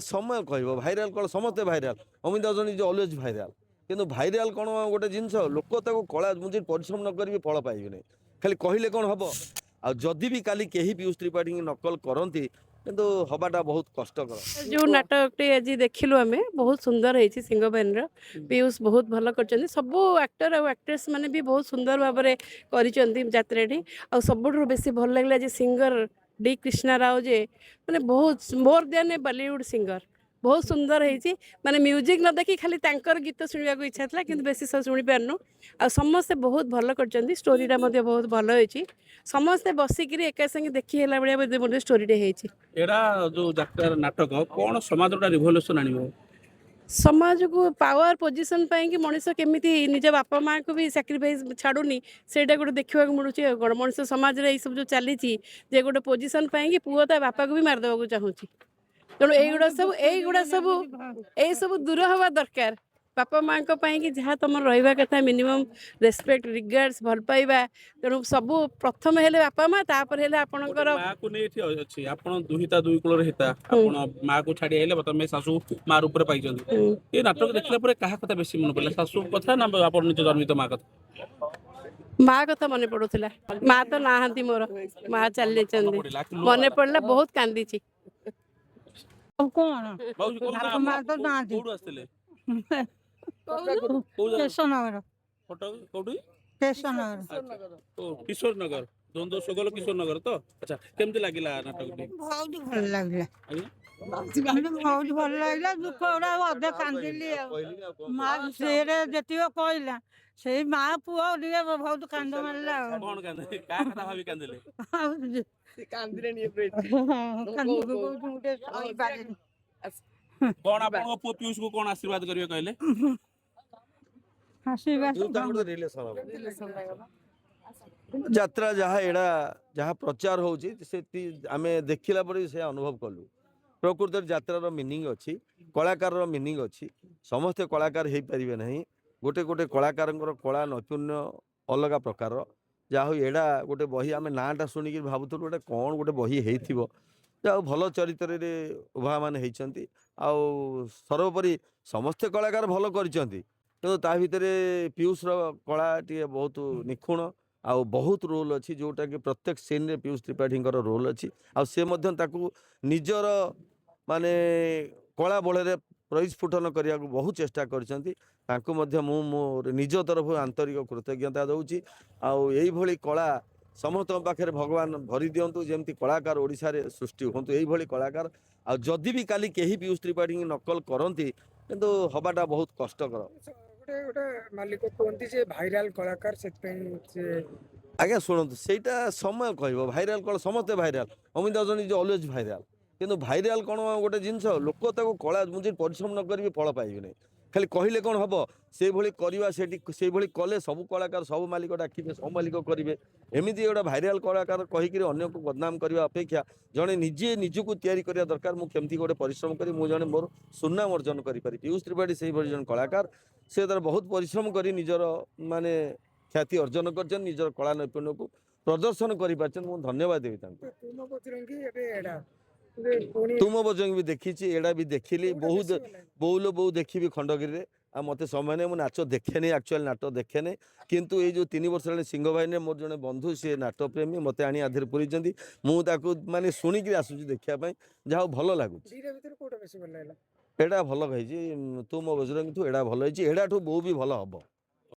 समय कह भाइराल कौन समस्ते viral Amitabh Bachchan is always viral किंतु भाइराल कौन गोटे जिनस लोक कला मुझे परिश्रम न करी फल पाइबे नहीं खाली कहले कौन हम आदि भी काली कहीं पीयूष त्रिपाठी की नकल करती किंतु हवाटा बहुत कष्टकर जो नाटक आज देखिलु आम बहुत सुंदर है सिंह बहन पीयूष बहुत भल कर सब एक्टर और एक्ट्रेस मैंने भी बहुत सुंदर भाव में कर सब बेसी भल लगे सिंगर डी कृष्णा राव जे मैंने बहुत मोर देन ए बॉलीवुड सिंगर बहुत सुंदर है माने म्यूजिक न देखी खाली तांकर गीत शुणा को इच्छा था कि बेसी शुणी पारनु आ समस्ते बहुत भल कर स्टोरीटा बहुत भल होती समस्ते बसिक एका संगे देखी है भाया स्टोरीटे एड़ा जो जात्रा नाटक कौन समाज रिवोल्यूशन आनिबो समाज को पावर पोजिशन कि मनीष केमी निज बापा माँ को भी सैक्रिफाइस छाड़ूनी से गोटे देखा मिलूँ मनीष समाज में सब जो चली गोटे पोजिशन कि पुओ ता बापा को भी मारदेवा चाहूँगी तेणु युवा सब यही सब दूर हवा दरकार बापा माँ कि जहाँ तुम रहा कथा मिनिमम रेस्पेक्ट रिगार्ड्स भल पाइबा तेणु सब प्रथम हेले बापा माँ तापर हेले आपणकर माँ को नहीं अच्छी आपण दुहिता दुई कुल हिता आपण माँ को छाड़ी आइले बतमे सासू मार ऊपर पाई ये नाटक देखला परे कहा कथा बेसी मन पड़ला सासू कथा ना आपण निज जन्मित माँ कथा माँ कथा मन पड़ूला माँ तो नहांती मोर माँ चली मन पड़ला बहुत कांदी कौन माँ तो कोडू आस्तिले केशवनगर किशोर नगर द्वंद्व सगल किशोर नगर तो अच्छा केमती लागिला नाटक बहुत भल लगला बहुत भल लगला दुख अधे कांदिली माँ से जतिक कहला से माँ पुआ बहुत कांद मारला कौन कांदे का कथा भाभी कांदिले कांदिले कौन आपन पुओ पीयूष को कौन आशीर्वाद करिवे कहले यात्रा जहाँ एड़ा जहाँ प्रचार होची आमे देखिला पर से अनुभव कलु प्रकृत यात्रार मीनिंग अच्छी कलाकार मीनिंग अच्छी समस्ते कलाकार हो पारे ना गोटे गोटे कलाकार कला नैपुण्य अलग प्रकार जहाँ हो एड़ा गोटे बही आम नाटा शुणिक भावुलु गोटे कौन गोटे बही हो जहाँ भल चरित्र उभा मैंने सर्वोपरि समस्ते कलाकार भल कर ता भितर पीयूष कला टी बहुत निखुण आउ बहुत रोल अच्छी जोटा कि प्रत्येक सीन रे पीयूष त्रिपाठी रोल अच्छी आउ निजर माने कला बल परिस्फुटन करने को बहुत चेष्टा कर मोर निज तरफ आंतरिक कृतज्ञता दूची आउ कला समस्त पाखे भगवान भरी दिंतु जमी कलाकार ओडिशा रे सृष्टि हूँ यही कलाकार आदि भी काली कहीं पीयूष त्रिपाठी की नकल करती किंतु हवाटा बहुत कष्टकर गोटे मालिक कहते जे भाइराल कलाकार आज्ञा शुणु सेटा समय कह भाइराल कौन समस्ते viral Amitabh Bachchan is always viral किंतु भाइराल कौन गोटे जिनस लोक कला मुझे परिश्रम न करी फल पाइबे नहीं खाली कहले कौन हम से भली कले सब कलाकार सब मालिक डाकिबे सब मालिक करेंगे एमती गोटे भाइराल कलाकार कहीकि अन्य को बदनाम करने अपेक्षा जड़े निजे निजक तैयारी करने दरकार मुझे गोटे परिश्रम करी मु जड़े मोर सुनाम अर्जन करी पीयूष त्रिपाठी से जन कलाकार से तरह बहुत परिश्रम कर निजर माने ख्याति अर्जन कर निजर कला नैपुण्य को प्रदर्शन कर धन्यवाद देवी तुम बजंग भी देखी एड़ा भी देखिली बहुत बहुल बहु देखी खंडगिरी आ मत समय नहीं नाच देखे नहीं एक्चुअल नाट देखे नहीं किंतु ये जो 3 वर्ष है सिंह भाई ने मोर जड़े बंधु सी नाट प्रेमी मत आनी आधे पूरी मुझे माने शुणिक आसूँ देखापी जहाँ भल लगुच एड़ा भल कही तुम बजरंग एड़ा भल एड़ा बहु भी भल हम।